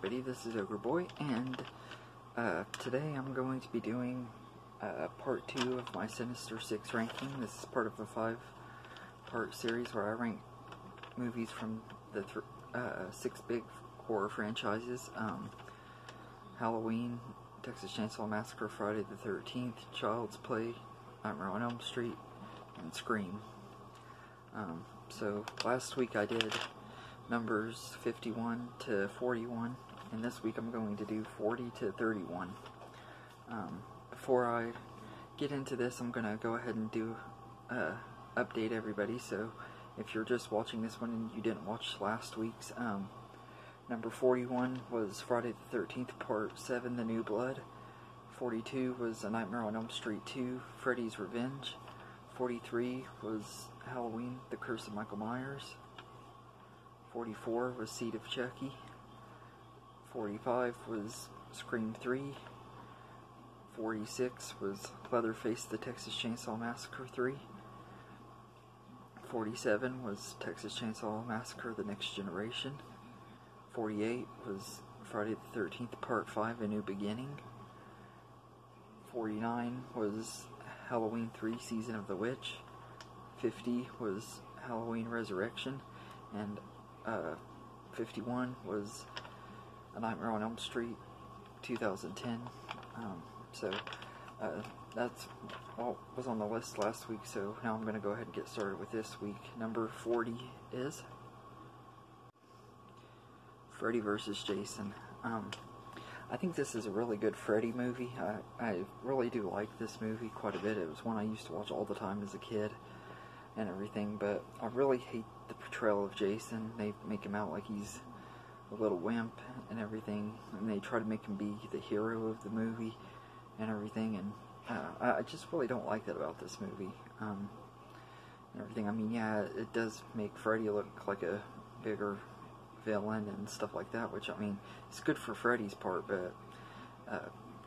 everybody, this is Ogre Boy, and today I'm going to be doing part 2 of my Sinister 6 ranking. This is part of a 5-part series where I rank movies from the 6 big horror franchises: Halloween, Texas Chainsaw Massacre, Friday the 13th, Child's Play, Nightmare on Elm Street, and Scream. So last week I did numbers 51 to 41, and this week I'm going to do 40 to 31. Before I get into this, I'm going to go ahead and do update everybody. So if you're just watching this one and you didn't watch last week's, number 41 was Friday the 13th Part 7, The New Blood. 42 was A Nightmare on Elm Street 2, Freddy's Revenge. 43 was Halloween, The Curse of Michael Myers. 44 was Seed of Chucky. 45 was Scream 3. 46 was Leatherface, The Texas Chainsaw Massacre 3. 47 was Texas Chainsaw Massacre, The Next Generation. 48 was Friday the 13th Part 5, A New Beginning. 49 was Halloween 3, Season of the Witch. 50 was Halloween Resurrection. And 51 was A Nightmare on Elm Street 2010. That's what was on the list last week, so now I'm going to go ahead and get started with this week. Number 40 is Freddy vs. Jason. I think this is a really good Freddy movie. I really do like this movie quite a bit. It was one I used to watch all the time as a kid and everything, but I really hate the portrayal of Jason. They make him out like he's a little wimp and everything, and they try to make him be the hero of the movie and everything, and I just really don't like that about this movie and everything. I mean, yeah, it does make Freddy look like a bigger villain and stuff like that, which, I mean, it's good for Freddy's part, but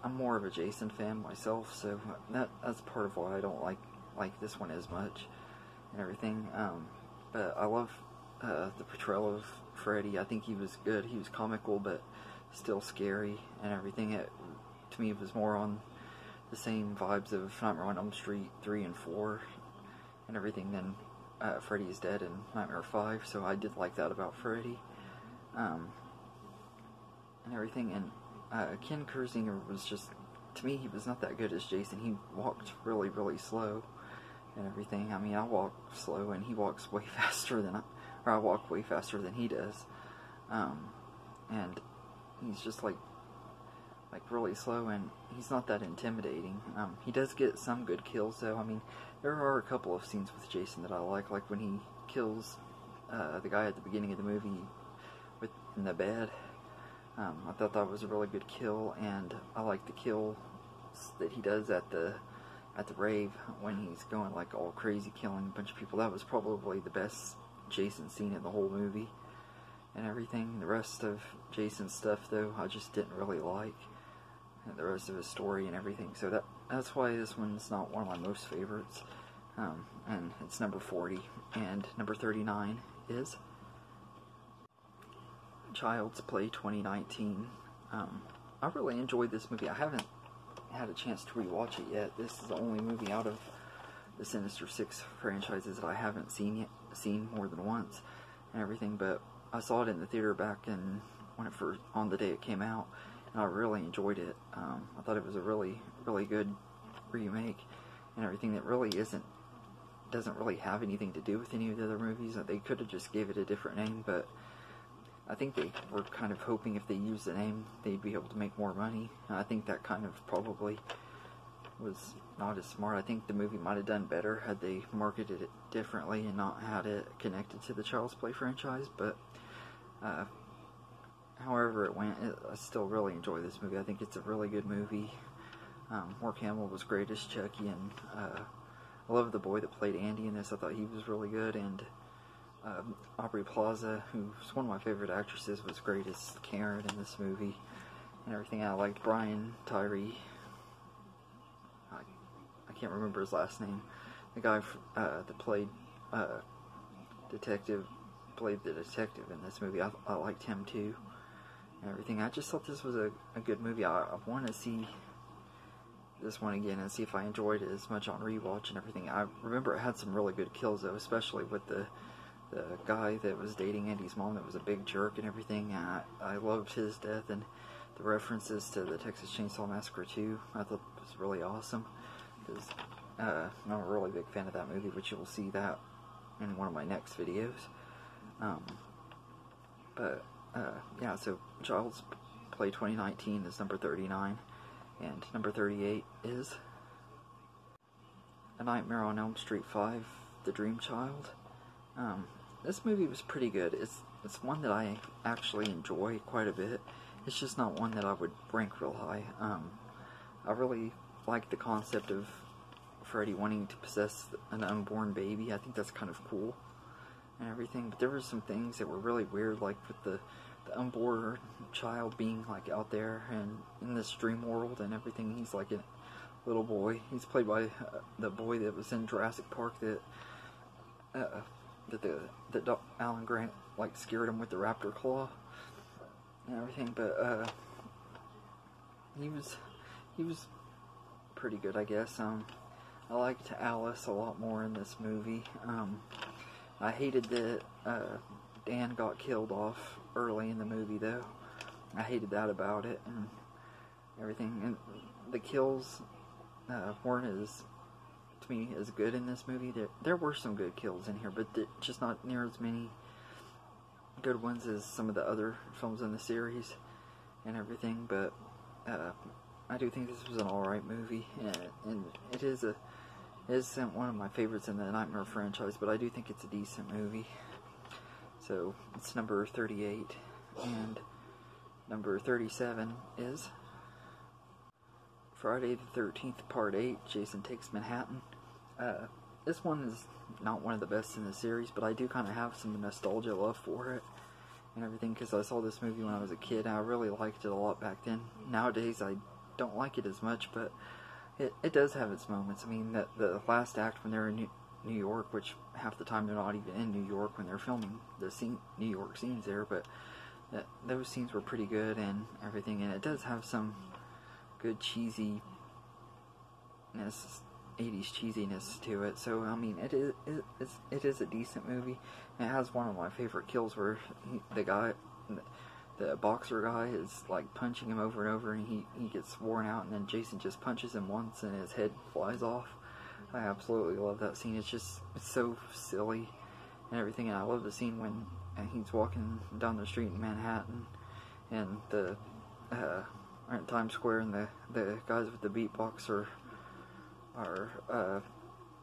I'm more of a Jason fan myself, so that's part of why I don't like this one as much and everything. But I love the portrayal of Freddy. I think he was good. He was comical, but still scary and everything. To me, it was more on the same vibes of Nightmare on Elm Street 3 and 4 and everything than Freddy is Dead and Nightmare 5, so I did like that about Freddy and everything. And Ken Kersinger was just, to me, he was not that good as Jason. He walked really, really slow and everything. I mean, I walk slow and he walks way faster than I walk way faster than he does. And he's just like really slow, and he's not that intimidating. He does get some good kills though. I mean, there are a couple of scenes with Jason that I like when he kills the guy at the beginning of the movie in the bed. I thought that was a really good kill, and I like the kill that he does at the rave when he's going like all crazy, killing a bunch of people. That was probably the best Jason scene in the whole movie and everything. The rest of Jason's stuff though, I just didn't really like, and the rest of his story and everything. So that's why this one's not one of my most favorites. And it's number 40. And number 39 is Child's Play 2019. I really enjoyed this movie. I haven't had a chance to rewatch it yet. This is the only movie out of the Sinister 6 franchises that I haven't seen more than once and everything, but I saw it in the theater back on the day it came out, and I really enjoyed it. I thought it was a really, really good remake and everything that really doesn't really have anything to do with any of the other movies. They could have just gave it a different name, but I think they were kind of hoping if they used the name, they'd be able to make more money. And I think that kind of probably was not as smart. I think the movie might have done better had they marketed it differently and not had it connected to the Child's Play franchise. But however it went, I still really enjoy this movie. I think it's a really good movie. Mark Hamill was great as Chucky, and I love the boy that played Andy in this. I thought he was really good, and Aubrey Plaza, who's one of my favorite actresses, was great as Karen in this movie and everything. I liked Brian Tyree. I can't remember his last name. The guy that played the detective in this movie. I liked him too and everything. I just thought this was a good movie. I want to see this one again and see if I enjoyed it as much on rewatch and everything. I remember it had some really good kills though, especially with the guy that was dating Andy's mom that was a big jerk and everything. I loved his death, and the references to the Texas Chainsaw Massacre 2 I thought was really awesome, because I'm a really big fan of that movie, which you'll see that in one of my next videos. Yeah, so Child's Play 2019 is number 39, and number 38 is A Nightmare on Elm Street 5, The Dream Child. This movie was pretty good. It's one that I actually enjoy quite a bit. It's just not one that I would rank real high. I really like the concept of Freddy wanting to possess an unborn baby. I think that's kind of cool and everything. But there were some things that were really weird, like with the unborn child being like out there and in this dream world and everything. He's like a little boy. He's played by the boy that was in Jurassic Park that Alan Grant like scared him with the raptor claw and everything. But he was pretty good, I guess. I liked Alice a lot more in this movie. I hated that Dan got killed off early in the movie, though. I hated that about it and everything. And the kills weren't to me as good in this movie. There were some good kills in here, but just not near as many good ones as some of the other films in the series and everything. But I do think this was an alright movie, and it isn't one of my favorites in the Nightmare franchise, but I do think it's a decent movie. So it's number 38, and number 37 is Friday the 13th Part 8, Jason Takes Manhattan. This one is not one of the best in the series, but I do kind of have some nostalgia love for it and everything, because I saw this movie when I was a kid, and I really liked it a lot back then. Nowadays I don't like it as much, but it does have its moments. I mean, the last act when they're in New York, which half the time they're not even in New York when they're filming the New York scenes there, but those scenes were pretty good and everything, and it does have some good cheesiness, 80s cheesiness to it. So I mean, it is a decent movie. It has one of my favorite kills where the boxer guy is like punching him over and over, and he gets worn out, and then Jason just punches him once and his head flies off. I absolutely love that scene. It's so silly and everything, and I love the scene when he's walking down the street in Manhattan, and are in Times Square, and the guys with the beatbox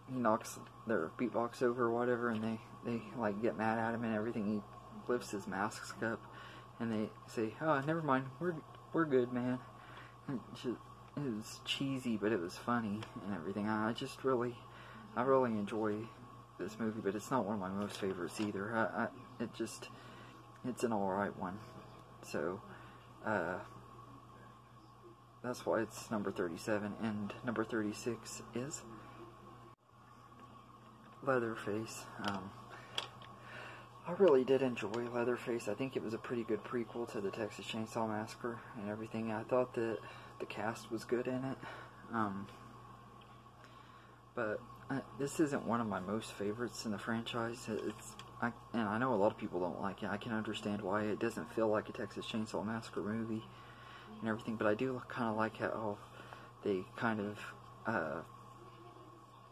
he knocks their beatbox over or whatever, and they like get mad at him and everything. He lifts his mask up, and they say, "Oh, never mind, we're good, man." And it was cheesy, but it was funny and everything. I really enjoy this movie, but it's not one of my most favorites either. It's an alright one. So that's why it's number 37, and number 36 is Leatherface. I really did enjoy Leatherface. I think it was a pretty good prequel to the Texas Chainsaw Massacre and everything. I thought that the cast was good in it. But this isn't one of my most favorites in the franchise. And I know a lot of people don't like it. I can understand why. It doesn't feel like a Texas Chainsaw Massacre movie and everything, but I do kind of like how they kind of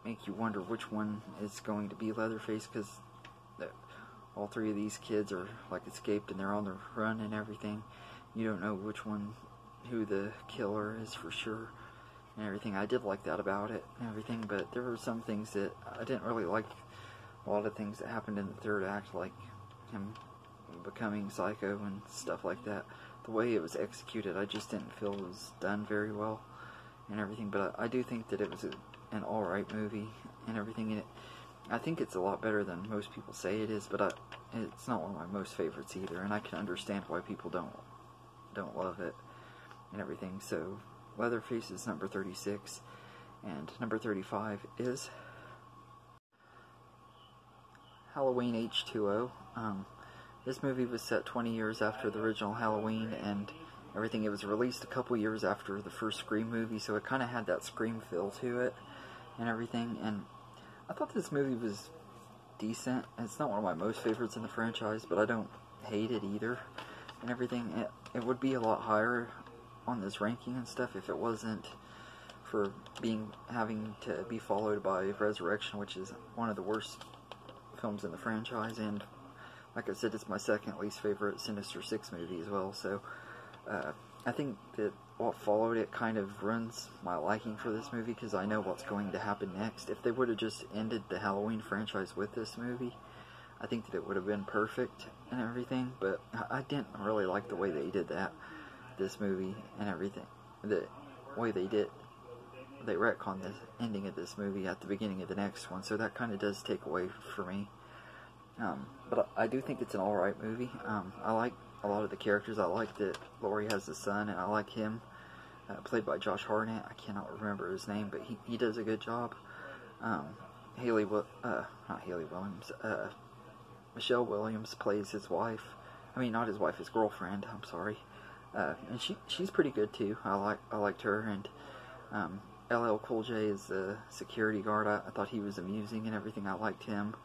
make you wonder which one is going to be Leatherface, because all three of these kids are like escaped and they're on the run and everything. You don't know who the killer is for sure and everything. I did like that about it and everything, but there were some things that I didn't really like. A lot of things that happened in the third act, like him becoming psycho and stuff like that. The way it was executed, I just didn't feel it was done very well and everything. But I do think that it was an alright movie and everything. And I think it's a lot better than most people say it is, but it's not one of my most favorites either. And I can understand why people don't love it and everything. So Leatherface is number 36, and number 35 is Halloween H2O. this movie was set 20 years after the original Halloween and everything. It was released a couple years after the first Scream movie, so it kind of had that Scream feel to it and everything. And I thought this movie was decent. It's not one of my most favorites in the franchise, but I don't hate it either and everything. It would be a lot higher on this ranking and stuff if it wasn't for having to be followed by Resurrection, which is one of the worst films in the franchise, and like I said, it's my second least favorite Sinister 6 movie as well. So I think that what followed it kind of ruins my liking for this movie, because I know what's going to happen next. If they would have just ended the Halloween franchise with this movie, I think that it would have been perfect and everything, but I didn't really like the way they did this movie and everything. The way they retconned the ending of this movie at the beginning of the next one, so that kind of does take away for me. But I do think it's an alright movie. I like a lot of the characters. I like that Laurie has a son, and I like him, played by Josh Hartnett. I cannot remember his name, but he does a good job. Michelle Williams plays his wife. I mean, not his wife, his girlfriend. I'm sorry. And she's pretty good too. I liked her. And LL Cool J is the security guard. I thought he was amusing and everything. I liked him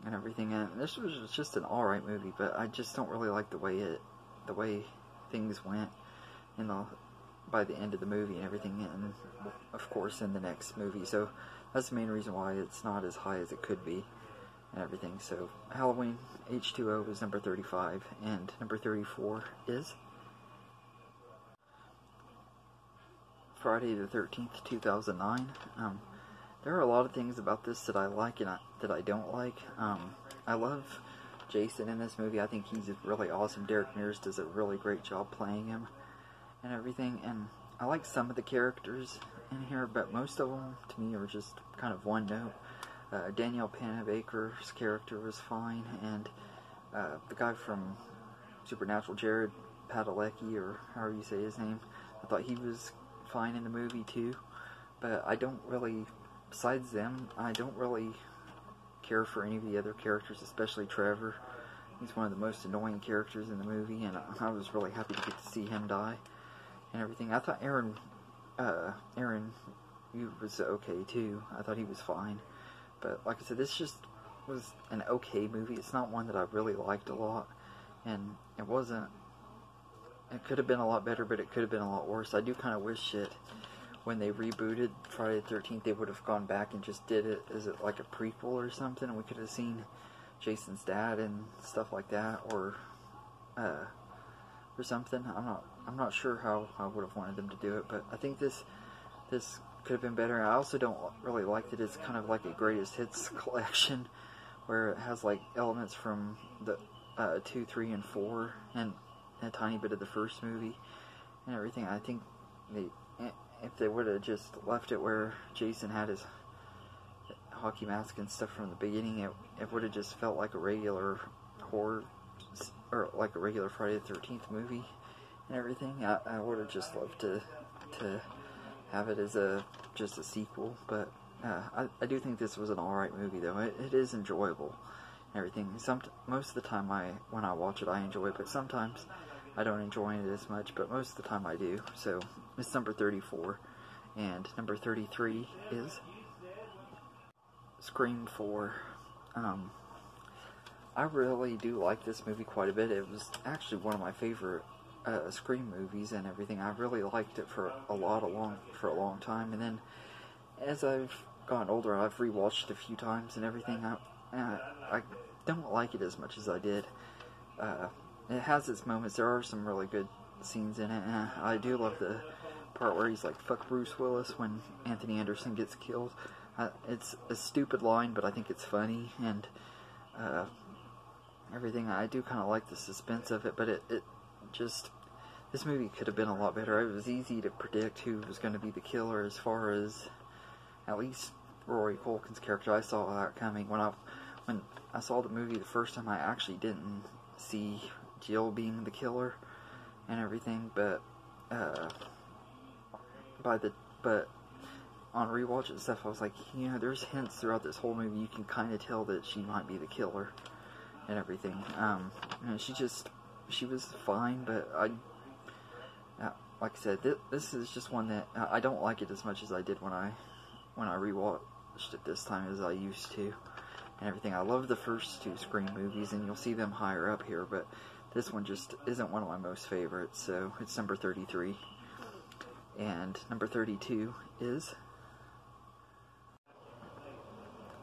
and everything. And this was just an alright movie, but I just don't really like the way things went by the end of the movie and everything, and of course in the next movie. So that's the main reason why it's not as high as it could be and everything. So Halloween H2O is number 35, and number 34 is Friday the 13th, 2009. There are a lot of things about this that I like and that I don't like. I love Jason in this movie. I think he's really awesome. Derek Mears does a really great job playing him and everything. And I like some of the characters in here, but most of them, to me, are just kind of one note. Danielle Panabaker's character was fine, and the guy from Supernatural, Jared Padalecki, or however you say his name, I thought he was fine in the movie too. But I don't really, besides them, I don't really care for any of the other characters, especially Trevor. He's one of the most annoying characters in the movie, and I was really happy to get to see him die and everything. I thought Aaron was okay too. I thought he was fine. But like I said, this just was an okay movie. It's not one that I really liked a lot, and it could have been a lot better, but it could have been a lot worse. I do kind of wish that when they rebooted Friday the 13th, they would have gone back and just did it as like a prequel or something, and we could have seen Jason's dad and stuff like that, or something. I'm not sure how I would have wanted them to do it, but I think this could have been better. I also don't really like that it's kind of like a greatest hits collection, where it has like elements from the 2, 3, and 4, and a tiny bit of the first movie and everything. I think if they would have just left it where Jason had his hockey mask and stuff from the beginning, it would have just felt like a regular horror, or like a regular Friday the 13th movie and everything. I would have just loved to have it as just a sequel, but I do think this was an alright movie though. It is enjoyable and everything. Most of the time when I watch it, I enjoy it, but sometimes I don't enjoy it as much, but most of the time I do. So it's number 34, and number 33 is Scream 4. I really do like this movie quite a bit. It was actually one of my favorite Scream movies and everything. I really liked it for a long time, and then as I've gotten older, I've rewatched it a few times and everything. I don't like it as much as I did. It has its moments. There are some really good scenes in it, and I do love the part where he's like, "Fuck Bruce Willis," when Anthony Anderson gets killed. It's a stupid line, but I think it's funny, and everything. I do kind of like the suspense of it, but this movie could have been a lot better. It was easy to predict who was going to be the killer, as far as at least Rory Culkin's character. I saw that coming. When I saw the movie the first time, I actually didn't see Jill being the killer and everything, but on rewatch and stuff, I was like, there's hints throughout this whole movie. You can kind of tell that she might be the killer and everything. You know, she was fine, but like I said, this is just one that I don't like it as much as I did when I rewatched it this time as I used to, and everything. I love the first two Scream movies, and you'll see them higher up here, but this one just isn't one of my most favorites, so it's number 33. And number 32 is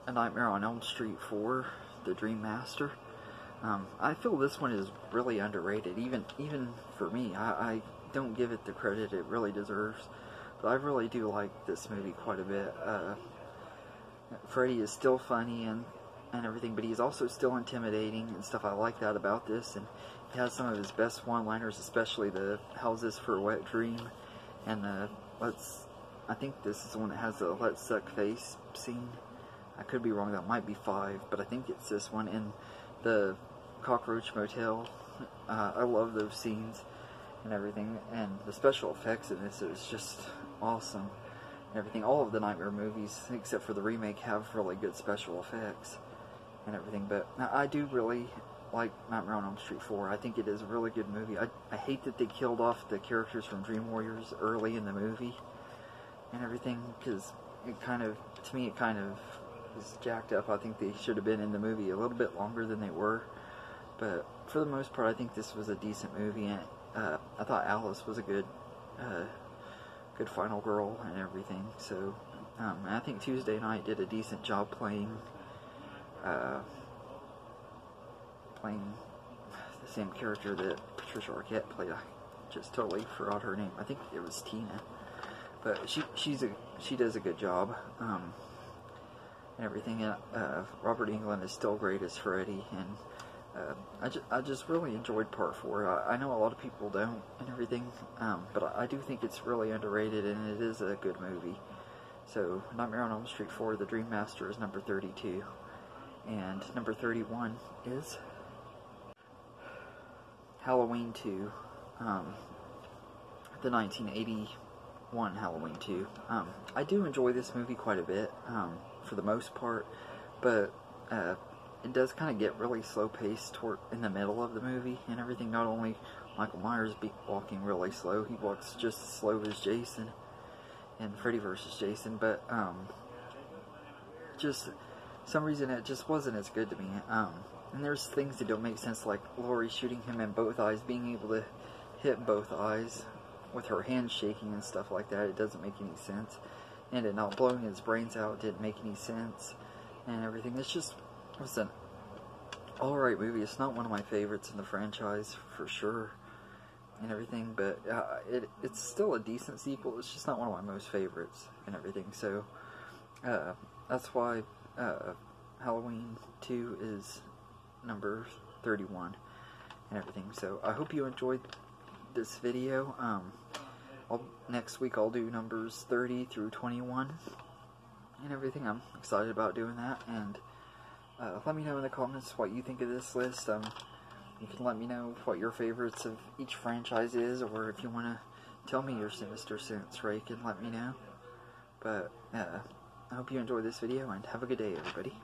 A Nightmare on Elm Street 4, The Dream Master. I feel this one is really underrated, even for me. I don't give it the credit it really deserves, but I really do like this movie quite a bit. Freddy is still funny and everything, but he's also still intimidating and stuff. I like that about this, and he has some of his best one-liners, especially the "How's this for a wet dream?" and the I think this is the one that has the "Let's suck face" scene. I could be wrong, that might be 5, but I think it's this one. In the Cockroach Motel, I love those scenes and everything, and the special effects in this is just awesome and everything. All of the Nightmare movies, except for the remake, have really good special effects and everything, but I do really like Nightmare on Elm Street 4. I think it is a really good movie. I hate that they killed off the characters from Dream Warriors early in the movie and everything, because it kind of, to me, it kind of is jacked up. I think they should have been in the movie a little bit longer than they were, but for the most part, I think this was a decent movie, and I thought Alice was a good final girl and everything. So, and I think Tuesday Night did a decent job playing the same character that Patricia Arquette played. I just totally forgot her name. I think it was Tina, but she does a good job and everything. And Robert Englund is still great as Freddy, and I just really enjoyed Part 4. I know a lot of people don't and everything, but I do think it's really underrated, and it is a good movie. So, Nightmare on Elm Street 4, The Dream Master is number 32. And number 31 is Halloween 2, the 1981 Halloween 2. I do enjoy this movie quite a bit, for the most part, but it does kind of get really slow-paced in the middle of the movie and everything. Not only Michael Myers walking really slow, he walks just as slow as Jason in Freddy vs. Jason, but just some reason it just wasn't as good to me. And there's things that don't make sense, like Laurie shooting him in both eyes, being able to hit both eyes with her hands shaking and stuff like that. It doesn't make any sense. And it not blowing his brains out didn't make any sense and everything. It's an alright movie. It's not one of my favorites in the franchise for sure and everything, but it's still a decent sequel. It's just not one of my most favorites and everything. So that's why Halloween 2 is number 31 and everything. So I hope you enjoyed this video. Next week I'll do numbers 30 through 21 and everything. I'm excited about doing that, and let me know in the comments what you think of this list. You can let me know what your favorites of each franchise is, or if you want to tell me your Sinister sense rake, and let me know. But I hope you enjoyed this video, and have a good day, everybody.